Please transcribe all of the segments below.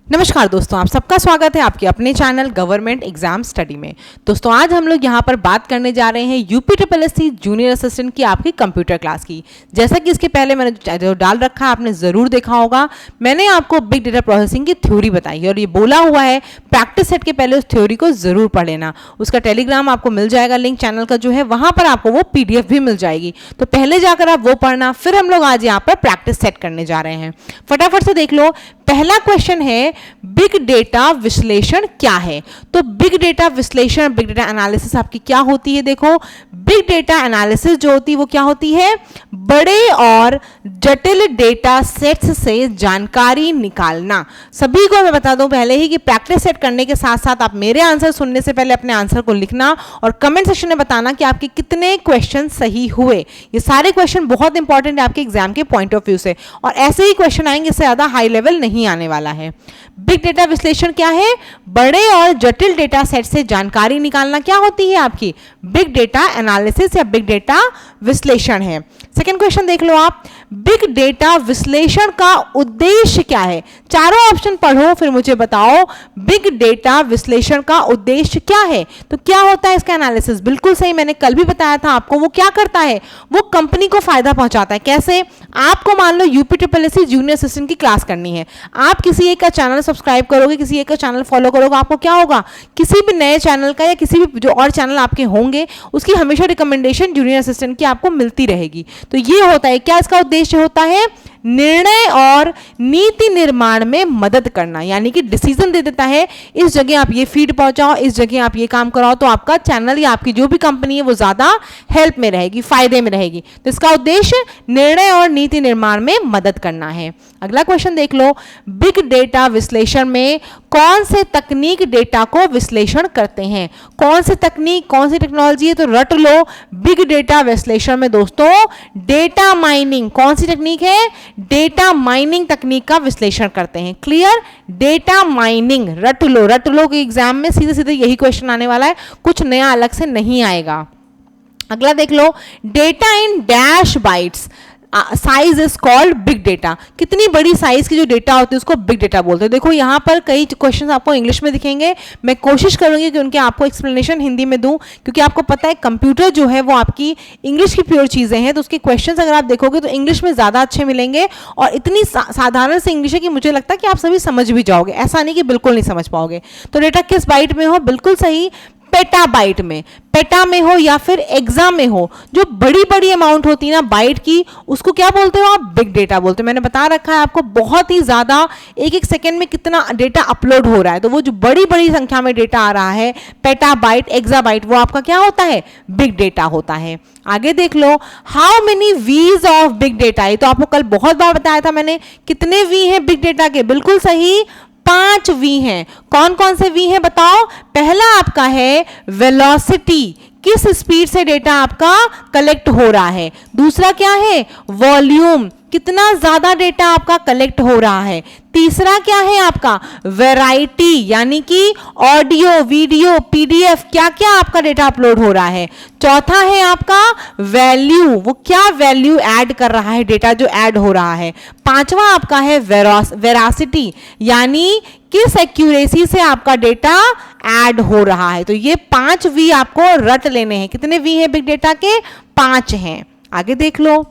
नमस्कार दोस्तों, आप सबका स्वागत है आपके अपने चैनल गवर्नमेंट एग्जाम स्टडी में। दोस्तों आज हम लोग यहाँ पर बात करने जा रहे हैं यूपीएससी जूनियर असिस्टेंट की आपकी कंप्यूटर क्लास की। जैसा कि इसके पहले मैंने जो डाल रखा है आपने ज़रूर देखा होगा। मैंने आपको बिग डेटा प्रोसेसिंग की थ्योरी बताई है और ये बोला हुआ है प्रैक्टिस सेट के पहले उस थ्योरी को ज़रूर पढ़ लेना। उसका टेलीग्राम आपको मिल जाएगा, लिंक चैनल का जो है वहाँ पर आपको वो PDF भी मिल जाएगी, तो पहले जाकर आप वो पढ़ना। फिर हम लोग आज यहाँ पर प्रैक्टिस सेट करने जा रहे हैं। फटाफट से देख लो, पहला क्वेश्चन है बिग डेटा विश्लेषण क्या है। तो बिग डेटा विश्लेषण, बिग डेटा एनालिसिस आपकी क्या होती है। देखो, बिग डेटा एनालिसिस जो होती है वो क्या होती है, बड़े और जटिल डेटा सेट्स से जानकारी निकालना। सभी को मैं बता दूं पहले ही कि प्रैक्टिस सेट करने के साथ साथ आप मेरे आंसर सुनने से पहले अपने आंसर को लिखना और कमेंट सेक्शन में बताना कि आपके कितने क्वेश्चन सही हुए। ये सारे क्वेश्चन बहुत इंपॉर्टेंट है आपके एग्जाम के पॉइंट ऑफ व्यू से, और ऐसे ही क्वेश्चन आएंगे, इससे ज्यादा हाई लेवल नहीं आने वाला है। बिग डेटा विश्लेषण क्या है, बड़े और जटिल डेटा सेट से जानकारी निकालना क्या होती है आपकी बिग डेटा एनालिसिस या बिग डेटा विश्लेषण है। सेकंड क्वेश्चन देख लो आप, बिग डेटा विश्लेषण का उद्देश्य क्या है। चारों ऑप्शन पढ़ो फिर मुझे बताओ बिग डेटा विश्लेषण का उद्देश्य क्या है। तो क्या होता है इसका एनालिसिस, बिल्कुल सही, मैंने कल भी बताया था आपको। वो क्या करता है, वो कंपनी को फायदा पहुंचाता है। कैसे, आपको मान लो यूपीएससी जूनियर असिस्टेंट की क्लास करनी है, आप किसी एक का चैनल सब्सक्राइब करोगे, किसी एक का चैनल फॉलो करोगे, आपको क्या होगा, किसी भी नए चैनल का या किसी भी जो और चैनल आपके होंगे उसकी हमेशा रिकमेंडेशन जूनियर असिस्टेंट की आपको मिलती रहेगी। तो ये होता है, क्या इसका उद्देश्य होता है, निर्णय और नीति निर्माण में मदद करना, यानी कि डिसीजन दे देता है इस जगह आप ये फीड पहुंचाओ, इस जगह आप ये काम कराओ, तो आपका चैनल या आपकी जो भी कंपनी है वो ज्यादा हेल्प में रहेगी, फायदे में रहेगी। तो इसका उद्देश्य निर्णय और नीति निर्माण में मदद करना है। अगला क्वेश्चन देख लो, बिग डेटा विश्लेषण में कौन से तकनीक डेटा को विश्लेषण करते हैं। कौन से तकनीक, कौन सी टेक्नोलॉजी है, तो रट लो, बिग डेटा विश्लेषण में दोस्तों डेटा माइनिंग, कौन सी टेक्निक है, डेटा माइनिंग तकनीक का विश्लेषण करते हैं। क्लियर, डेटा माइनिंग रट लो कि एग्जाम में सीधे सीधे यही क्वेश्चन आने वाला है, कुछ नया अलग से नहीं आएगा। अगला देख लो, data in dash bytes size is called big data. कितनी बड़ी साइज की जो डेटा होती है उसको बिग डेटा बोलते हैं। देखो यहाँ पर कई क्वेश्चंस आपको इंग्लिश में दिखेंगे, मैं कोशिश करूंगी कि उनके आपको एक्सप्लेनेशन हिंदी में दूं, क्योंकि आपको पता है कंप्यूटर जो है वो आपकी इंग्लिश की प्योर चीज़ें हैं, तो उसके क्वेश्चंस अगर आप देखोगे तो इंग्लिश में ज़्यादा अच्छे मिलेंगे, और इतनी साधारण से इंग्लिश है कि मुझे लगता है कि आप सभी समझ भी जाओगे, ऐसा नहीं कि बिल्कुल नहीं समझ पाओगे। तो डेटा किस बाइट में हो, बिल्कुल सही, पेटाबाइट में, पेटा में हो या फिर एग्जाम में हो, जो बड़ी बड़ी अमाउंट होती है ना बाइट की, उसको क्या बोलते हो आप, बिग डेटा बोलते हो। मैंने बता रखा है आपको बहुत ही ज्यादा, एक एक सेकंड में कितना डेटा अपलोड हो रहा है, तो वो जो बड़ी बड़ी संख्या में डेटा आ रहा है, पेटाबाइट, एक्साबाइट, वो आपका क्या होता है, बिग डेटा होता है। आगे देख लो, हाउ मेनी वीज ऑफ बिग डेटा, ये तो आपको कल बहुत बार बताया था मैंने, कितने वी हैं बिग डेटा के, बिल्कुल सही, 5 वी हैं। कौन कौन से वी हैं बताओ, पहला आपका है वेलोसिटी, किस स्पीड से डेटा आपका कलेक्ट हो रहा है। दूसरा क्या है, वॉल्यूम, कितना ज्यादा डेटा आपका कलेक्ट हो रहा है। तीसरा क्या है आपका, वैरायटी, यानी कि ऑडियो, वीडियो, PDF, क्या क्या आपका डेटा अपलोड हो रहा है। चौथा है आपका वैल्यू, वो क्या वैल्यू ऐड कर रहा है, डेटा जो ऐड हो रहा है। पांचवा आपका है वेरासिटी, यानी किस एक्यूरेसी से आपका डेटा ऐड हो रहा है। तो ये 5 वी आपको रट लेने हैं। कितने वी हैं बिग डेटा के, 5 हैं। आगे देख लो,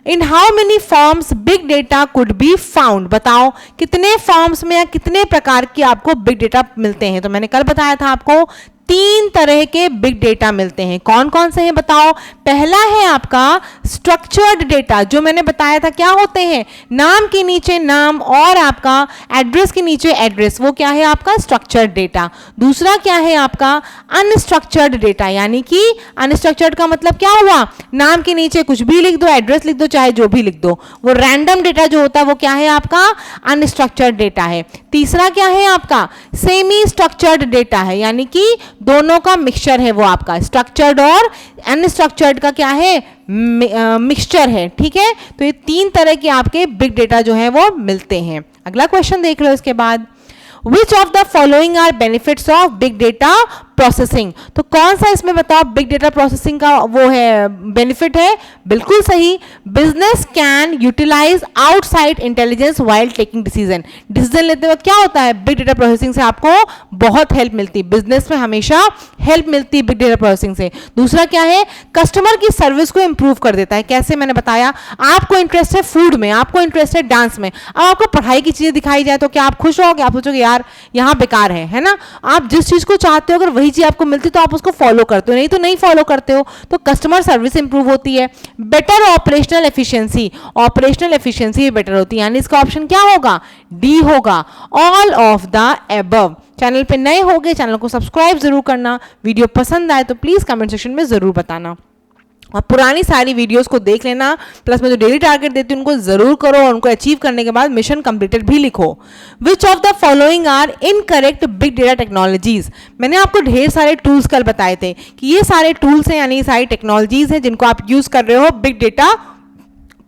in how many forms big data could be found, बताओ कितने फॉर्म्स में या कितने प्रकार की आपको बिग डेटा मिलते हैं। तो मैंने कल बताया था आपको 3 तरह के बिग डेटा मिलते हैं। कौन कौन से हैं बताओ, पहला है आपका स्ट्रक्चर्ड डेटा, जो मैंने बताया था क्या होते हैं, नाम के नीचे नाम और आपका एड्रेस के नीचे एड्रेस, वो क्या है आपका स्ट्रक्चर्ड डेटा। दूसरा क्या है आपका अनस्ट्रक्चर्ड डेटा, यानी कि अनस्ट्रक्चर्ड का मतलब क्या हुआ, नाम के नीचे कुछ भी लिख दो, एड्रेस लिख दो, चाहे जो भी लिख दो, वो रैंडम डेटा जो होता है वो क्या है आपका अनस्ट्रक्चर्ड डेटा है। तीसरा क्या है आपका सेमी स्ट्रक्चर्ड डेटा है, यानी कि दोनों का मिक्सचर है, वो आपका स्ट्रक्चर्ड और अनस्ट्रक्चर्ड का क्या है, मिक्सचर है। ठीक है, तो ये 3 तरह के आपके बिग डेटा जो है वो मिलते हैं। अगला क्वेश्चन देख लो इसके बाद, Which of the following are benefits of big data processing. तो कौन सा इसमें बताओ बिग डेटा प्रोसेसिंग का वो है बेनिफिट है? बिल्कुल सही, business can utilize outside intelligence while taking decision. Decision लेते वक्त क्या होता है? बिग डेटा प्रोसेसिंग से आपको बहुत हेल्प मिलती है, बिजनेस में हमेशा हेल्प मिलती है बिग डेटा प्रोसेसिंग से। दूसरा क्या है? कस्टमर की सर्विस को इंप्रूव कर देता है। कैसे? मैंने बताया, आपको इंटरेस्ट है फूड में, आपको इंटरेस्ट है डांस में, अब आपको पढ़ाई की चीजें दिखाई जाए तो क्या आप खुश होगे? आप सोचोगे यार यहाँ बेकार है ना? आप जिस चीज को चाहते हो अगर वही चीज आपको मिलती तो आप उसको फॉलो करते हो, नहीं तो नहीं फॉलो करते हो। तो कस्टमर सर्विस इंप्रूव होती है। Better operational efficiency, operational efficiency better होती है, यानी इसका ऑप्शन क्या होगा? डी होगा, all of the above. Channel पे नए होगे चैनल को सब्सक्राइब जरूर करना, वीडियो पसंद आए तो प्लीज कमेंट सेक्शन में जरूर बताना, और पुरानी सारी वीडियोस को देख लेना, प्लस मैं जो डेली टारगेट देती हूँ उनको जरूर करो, और उनको अचीव करने के बाद मिशन कंप्लीटेड भी लिखो। Which of the following are incorrect big data technologies? मैंने आपको ढेर सारे टूल्स कल बताए थे कि ये सारे टूल्स हैं, यानी ये सारी टेक्नोलॉजीज हैं जिनको आप यूज कर रहे हो बिग डेटा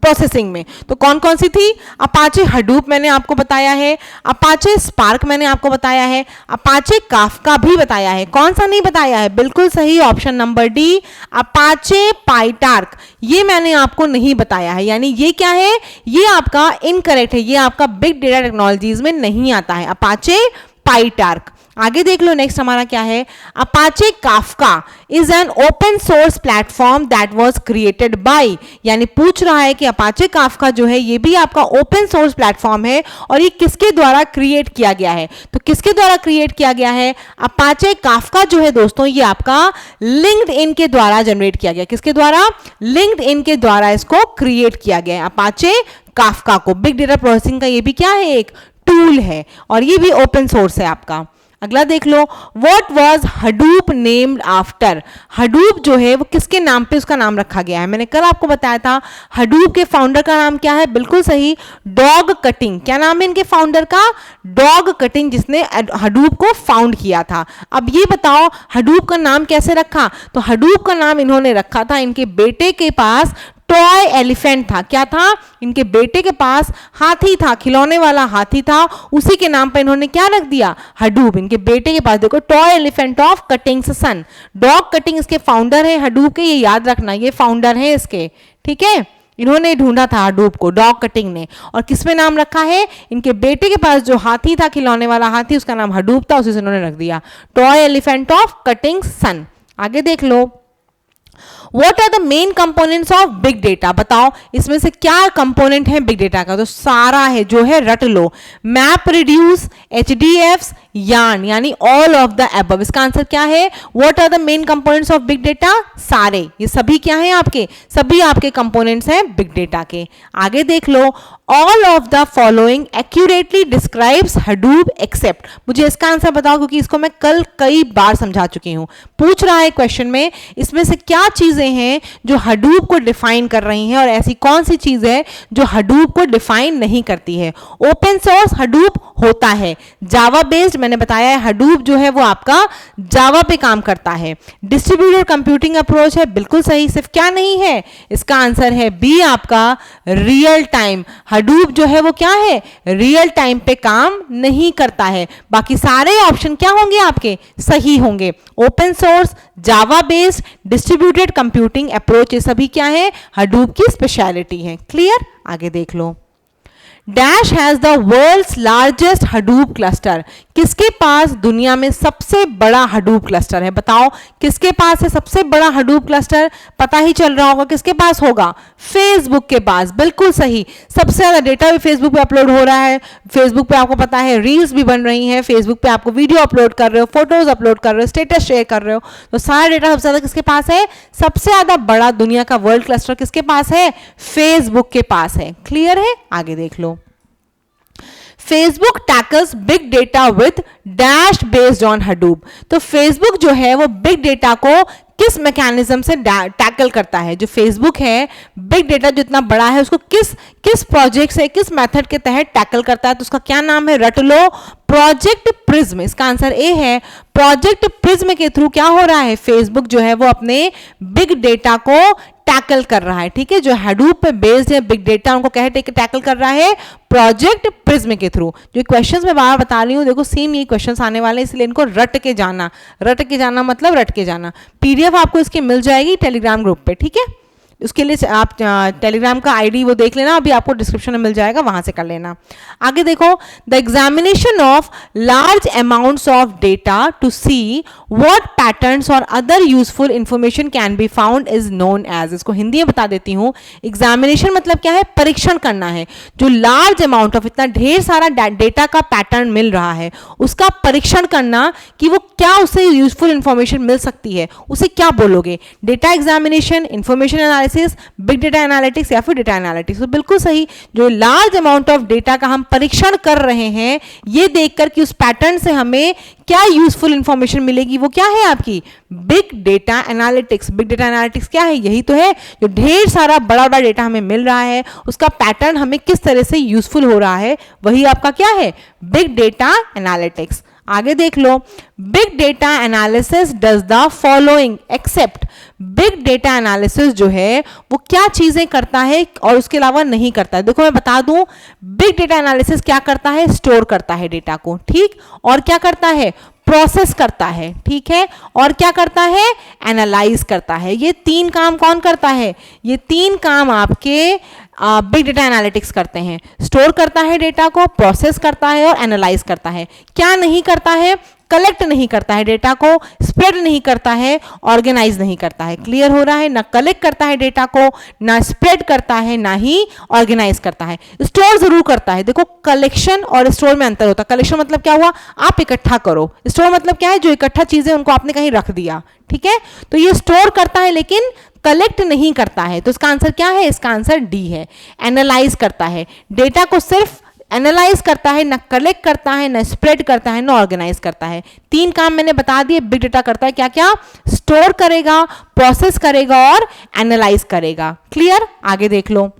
प्रोसेसिंग में। तो कौन कौन सी थी? अपाचे हडूप मैंने आपको बताया है, अपाचे स्पार्क मैंने आपको बताया है, अपाचे काफका भी बताया है। कौन सा नहीं बताया है? बिल्कुल सही, ऑप्शन नंबर डी, अपाचे पाइटार्क। ये मैंने आपको नहीं बताया है, यानी ये क्या है? ये आपका इनकरेक्ट है, ये आपका बिग डेटा टेक्नोलॉजीज में नहीं आता है, अपाचे पाइटार्क। आगे देख लो, नेक्स्ट हमारा क्या है? Apache Kafka is an open source platform that was created by, यानी पूछ रहा है कि अपाचे काफका जो है ये भी आपका ओपन सोर्स प्लेटफॉर्म है, और ये किसके द्वारा क्रिएट किया गया है? तो किसके द्वारा क्रिएट किया गया है? अपाचे काफका जो है दोस्तों ये आपका लिंक्डइन के द्वारा जनरेट किया गया। किसके द्वारा? लिंक्डइन के द्वारा इसको क्रिएट किया गया है, अपाचे काफका को। बिग डेटा प्रोसेसिंग का ये भी क्या है? एक टूल है, और ये भी ओपन सोर्स है आपका। अगला देख लो, what was Hadoop named after? Hadoop जो है वो किसके नाम पे उसका नाम रखा गया है? मैंने कल आपको बताया था हडूप के फाउंडर का नाम क्या है? बिल्कुल सही, डॉग कटिंग। क्या नाम है इनके फाउंडर का? डॉग कटिंग, जिसने हडूप को फाउंड किया था। अब ये बताओ हडूप का नाम कैसे रखा? तो हडूप का नाम इन्होंने रखा था, इनके बेटे के पास टॉय एलिफेंट था। क्या था? इनके बेटे के पास हाथी था, खिलौने वाला हाथी था, उसी के नाम पे इन्होंने क्या रख दिया? हडूप। इनके बेटे के पास देखो, toy elephant of Cutting's son. Doug Cutting इसके फाउंडर है हडूप के, ये याद रखना, ये फाउंडर है इसके, ठीक है? इन्होंने ढूंढा था हडूप को, डॉग कटिंग ने, और किसमें नाम रखा है? इनके बेटे के पास जो हाथी था, खिलौने वाला हाथी, उसका नाम हडूप था, उसी से इन्होंने रख दिया टॉय एलिफेंट ऑफ कटिंग्स सन। आगे देख लो, What are the main components of big data? बताओ इसमें से क्या कंपोनेंट है बिग डेटा का? तो सारा है जो है रट लो, मैप रिड्यूस, HDFs, यार्न, यानी ऑल ऑफ द अबव। इसका आंसर क्या है? What are the main components of big data? सारे, ये सभी क्या हैं आपके? सभी आपके कंपोनेंट्स हैं बिग डेटा के। आगे देख लो, all of the following accurately describes Hadoop except. मुझे इसका आंसर बताओ, क्योंकि इसको मैं कल कई बार समझा चुकी हूं। पूछ रहा है क्वेश्चन में, इसमें से क्या चीजें हैं जो हडूप को डिफाइन कर रही हैं, और ऐसी कौन सी चीज है जो हडूप को डिफाइन नहीं करती है? ओपन सोर्स हडूप होता है, जावा बेस्ड मैंने बताया है, हडूप जो है वो आपका जावा पे काम करता है। डिस्ट्रीब्यूटेड कंप्यूटिंग अप्रोच है, बिल्कुल सही, सिर्फ क्या नहीं है? इसका आंसर है बी आपका रियल टाइम। हडूप जो है वो क्या है? रियल टाइम पे काम नहीं करता है। बाकी सारे ऑप्शन क्या होंगे आपके? सही होंगे। Open source, Java based, distributed computing approach, ये सभी क्या है? हडूप की स्पेशलिटी है। क्लियर? आगे देख लो, dash has the world's largest Hadoop cluster. किसके पास दुनिया में सबसे बड़ा हडूप क्लस्टर है? बताओ किसके पास है सबसे बड़ा हडूप क्लस्टर? पता ही चल रहा होगा किसके पास होगा? फेसबुक के पास, बिल्कुल सही। सबसे ज्यादा डेटा भी फेसबुक पे अपलोड हो रहा है, फेसबुक पे आपको पता है रील्स भी बन रही हैं, फेसबुक पे आपको वीडियो अपलोड कर रहे हो, फोटोज अपलोड कर रहे हो, स्टेटस शेयर कर रहे हो, तो सारा डेटा सबसे ज्यादा किसके पास है? सबसे ज्यादा बड़ा दुनिया का वर्ल्ड क्लस्टर किसके पास है? फेसबुक के पास है। क्लियर है? आगे देख लो, Facebook tackles big data with dash based on Hadoop. तो फेसबुक जो है वो बिग डेटा को किस मैकेनिज्म से टैकल करता है? जो फेसबुक है, बिग डेटा जितना बड़ा है उसको किस प्रोजेक्ट से, किस मेथड के तहत टैकल करता है? तो उसका क्या नाम है? रट लो, प्रोजेक्ट प्रिज्म। इसका आंसर ए है, प्रोजेक्ट प्रिज्म के थ्रू क्या हो रहा है? फेसबुक जो है वो अपने बिग डेटा को टैकल कर रहा है, ठीक है, जो हडूप पे बेस्ड है बिग डेटा, उनको क्या टैकल कर रहा है, प्रोजेक्ट प्रिज्म के थ्रू। जो क्वेश्चंस मैं बार बता रही हूँ, देखो सेम ये क्वेश्चंस आने वाले हैं, इसलिए इनको रट के जाना मतलब रट के जाना। पीडीएफ आपको इसकी मिल जाएगी टेलीग्राम ग्रुप पे, ठीक है। उसके लिए आप टेलीग्राम का आईडी वो देख लेना, अभी आपको डिस्क्रिप्शन में मिल जाएगा, वहां से कर लेना। आगे देखो, the examination of large amounts of data to see what patterns और other useful information can be found is known as. इसको हिंदी में बता देती हूँ। एग्जामिनेशन मतलब क्या है, परीक्षण करना है। जो लार्ज अमाउंट ऑफ, इतना ढेर सारा डेटा का पैटर्न मिल रहा है, उसका परीक्षण करना कि वो क्या उससे यूजफुल इंफॉर्मेशन मिल सकती है, उसे क्या बोलोगे, data examination, information analysis, big data analytics या फिर डेटा एनालिटिक्स। तो बिल्कुल सही, जो लार्ज अमाउंट ऑफ डेटा का हम परीक्षण कर रहे हैं, ये देखकर कि उस पैटर्न से हमें क्या यूजफुल इंफॉर्मेशन मिलेगी, वो क्या है आपकी big data analytics. Big data analytics क्या है, यही तो है, जो ढेर सारा बड़ा बड़ा डेटा हमें मिल रहा है, उसका पैटर्न हमें किस तरह से यूजफुल हो रहा है, वही आपका क्या है, बिग डेटा एनालिटिक्स। आगे देख लो, big data analysis does the following except. Big data analysis जो है वो क्या चीजें करता है और उसके अलावा नहीं करता है। देखो मैं बता दूं, बिग डेटा एनालिसिस क्या करता है, स्टोर करता है डेटा को, ठीक, और क्या करता है, प्रोसेस करता है, ठीक है, और क्या करता है, एनालाइज करता है। ये तीन काम कौन करता है, ये तीन काम आपके बिग डेटा एनालिटिक्स करते हैं। स्टोर करता है डेटा को, प्रोसेस करता है और एनालाइज करता है। क्या नहीं करता है, कलेक्ट नहीं करता है डेटा को, स्प्रेड नहीं करता है, ऑर्गेनाइज नहीं करता है। क्लियर हो रहा है, ना कलेक्ट करता है डेटा को, ना स्प्रेड करता है, ना ही ऑर्गेनाइज करता है। स्टोर जरूर करता है। देखो कलेक्शन और स्टोर में अंतर होता है। कलेक्शन मतलब क्या हुआ, आप इकट्ठा करो। स्टोर मतलब क्या है, जो इकट्ठा चीजें उनको आपने कहीं रख दिया, ठीक है। तो ये स्टोर करता है लेकिन कलेक्ट नहीं करता है। तो इसका आंसर क्या है, इसका आंसर डी है। एनालाइज करता है, डेटा को सिर्फ एनालाइज करता है, ना कलेक्ट करता है, ना स्प्रेड करता है, ना ऑर्गेनाइज करता है। तीन काम मैंने बता दिए बिग डेटा करता है। क्या क्या, स्टोर करेगा, प्रोसेस करेगा और एनालाइज करेगा। क्लियर, आगे देख लो।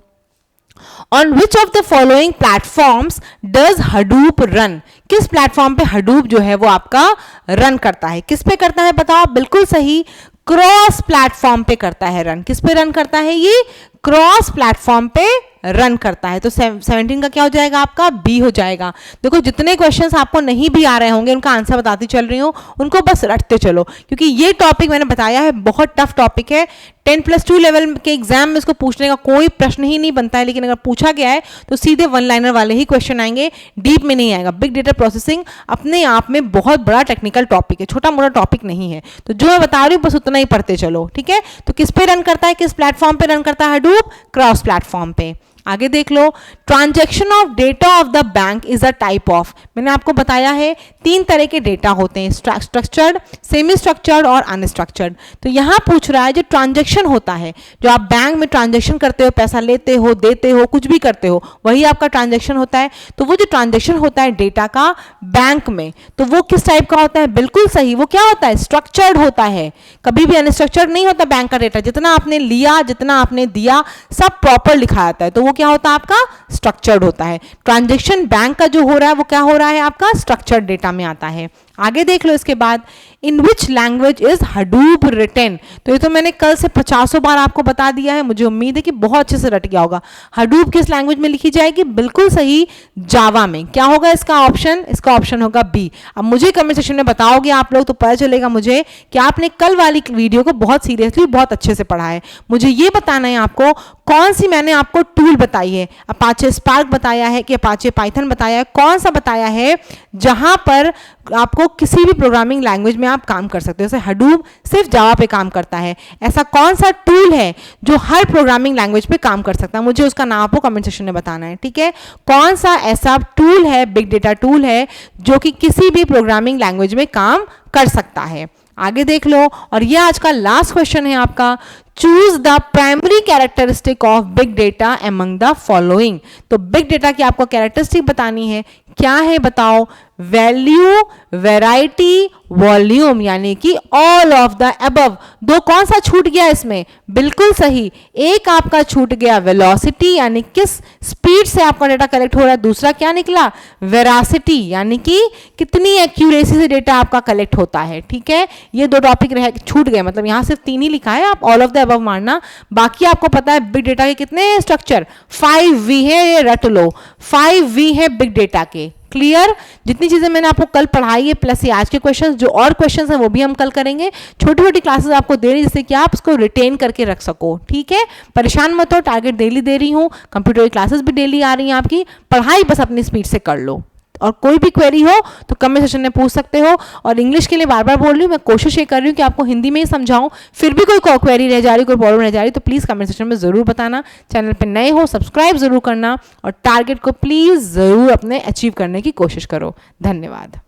On which of the following platforms does Hadoop run? किस प्लेटफॉर्म पे Hadoop जो है वो आपका रन करता है, किस पे करता है बताओ, बिल्कुल सही, क्रॉस प्लेटफॉर्म पे करता है रन। किस पे रन करता है, ये क्रॉस प्लेटफॉर्म पे रन करता है। तो 17 का क्या हो जाएगा आपका, बी हो जाएगा। देखो जितने क्वेश्चंस आपको नहीं भी आ रहे होंगे उनका आंसर बताती चल रही हूँ, उनको बस रटते चलो, क्योंकि ये टॉपिक मैंने बताया है बहुत टफ टॉपिक है। 10+2 लेवल के एग्जाम में इसको पूछने का कोई प्रश्न ही नहीं बनता है, लेकिन अगर पूछा गया है तो सीधे वन लाइनर वाले ही क्वेश्चन आएंगे, डीप में नहीं आएगा। बिग डेटा प्रोसेसिंग अपने आप में बहुत बड़ा टेक्निकल टॉपिक है, छोटा मोटा टॉपिक नहीं है। तो जो मैं बता रही हूँ बस उतना ही पढ़ते चलो, ठीक है। तो किस पे रन करता है, किस प्लेटफॉर्म पे रन करता है Hadoop, क्रॉस प्लेटफॉर्म पे। आगे देख लो, transaction of data of the bank is a type of. मैंने आपको बताया है तीन तरह के डेटा होते हैं, स्ट्रक्चर्ड, सेमी स्ट्रक्चर्ड और अनस्ट्रक्चर्ड। तो यहाँ पूछ रहा है जो ट्रांजैक्शन होता है, जो आप बैंक में ट्रांजैक्शन करते हो, पैसा लेते हो, देते हो, कुछ भी करते हो, वही आपका ट्रांजैक्शन होता है। तो वो जो ट्रांजैक्शन होता है डेटा का बैंक में, तो वो किस टाइप का होता है, बिल्कुल सही, वो क्या होता है, स्ट्रक्चर्ड होता है। कभी भी अनस्ट्रक्चर्ड नहीं होता बैंक का डेटा। जितना आपने लिया, जितना आपने दिया, सब प्रॉपर लिखा जाता है, तो वो क्या होता है आपका, स्ट्रक्चर्ड होता है। ट्रांजैक्शन बैंक का जो हो रहा है वो क्या हो रहा है आपका, स्ट्रक्चर्ड डेटा में आता है। आगे देख लो इसके बाद, in which language is Hadoop written. तो ये तो मैंने कल से 50 बार आपको बता दिया है, मुझे उम्मीद है कि बहुत अच्छे से रट गया होगा। Hadoop किस लैंग्वेज में लिखी जाएगी, बिल्कुल सही, जावा में। क्या होगा इसका ऑप्शन, इसका ऑप्शन होगा बी। अब मुझे कमेंट सेक्शन में बताओगे आप लोग तो पता चलेगा मुझे कि आपने कल वाली वीडियो को बहुत सीरियसली, बहुत अच्छे से पढ़ा है। मुझे ये बताना है आपको कौन सी मैंने आपको टूल बताई है, अपाचे स्पार्क बताया है कि अपाचे पाइथन बताया है, कौन सा बताया है जहां पर आपको किसी भी प्रोग्रामिंग लैंग्वेज में आप काम कर सकते हो। जैसे Hadoop सिर्फ जावा पे काम करता है, ऐसा कौन सा टूल है जो हर प्रोग्रामिंग लैंग्वेज पे काम कर सकता है, मुझे उसका नाम आपको कमेंट सेक्शन में बताना है, ठीक है। कौन सा ऐसा टूल है, बिग डेटा टूल है जो कि किसी भी प्रोग्रामिंग लैंग्वेज में काम कर सकता है। आगे देख लो, और ये आज का लास्ट क्वेश्चन है आपका, choose the primary characteristic of big data among the following. तो बिग डेटा की आपको कैरेक्टरिस्टिक बतानी है, क्या है बताओ, वैल्यू, वैरायटी, वॉल्यूम, यानी कि ऑल ऑफ द अबव। दो कौन सा छूट गया इसमें? बिल्कुल सही, एक आपका छूट गया वेलोसिटी, यानी किस स्पीड से आपका डेटा कलेक्ट हो रहा है। दूसरा क्या निकला? वेरासिटी, यानी कि कितनी एक्यूरेसी से डेटा आपका कलेक्ट होता है। ठीक है, ये दो टॉपिक छूट गए, मतलब यहां सिर्फ 3 ही लिखा है, आप ऑल ऑफ द अबव मारना। बाकी आपको पता है बिग डेटा के कितने स्ट्रक्चर? 5V है, ये रट लो, 5V है बिग डेटा के। क्लियर? जितनी चीजें मैंने आपको कल पढ़ाई है प्लस ये आज के क्वेश्चंस, जो और क्वेश्चंस हैं वो भी हम कल करेंगे। छोटी छोटी क्लासेस आपको दे रही, जिससे कि आप उसको रिटेन करके रख सको। ठीक है, परेशान मत हो, टारगेट डेली दे रही हूँ, कंप्यूटर की क्लासेस भी डेली आ रही हैं आपकी, पढ़ाई बस अपनी स्पीड से कर लो। और कोई भी क्वेरी हो तो कमेंट सेक्शन में पूछ सकते हो। और इंग्लिश के लिए बार बार बोल रही हूँ, मैं कोशिश ये कर रही हूँ कि आपको हिंदी में ही समझाऊं, फिर भी कोई क्वेरी रह जा रही, कोई प्रॉब्लम रह जा रही, तो प्लीज़ कमेंट सेक्शन में ज़रूर बताना। चैनल पर नए हो सब्सक्राइब ज़रूर करना, और टारगेट को प्लीज़ ज़रूर अपने अचीव करने की कोशिश करो। धन्यवाद।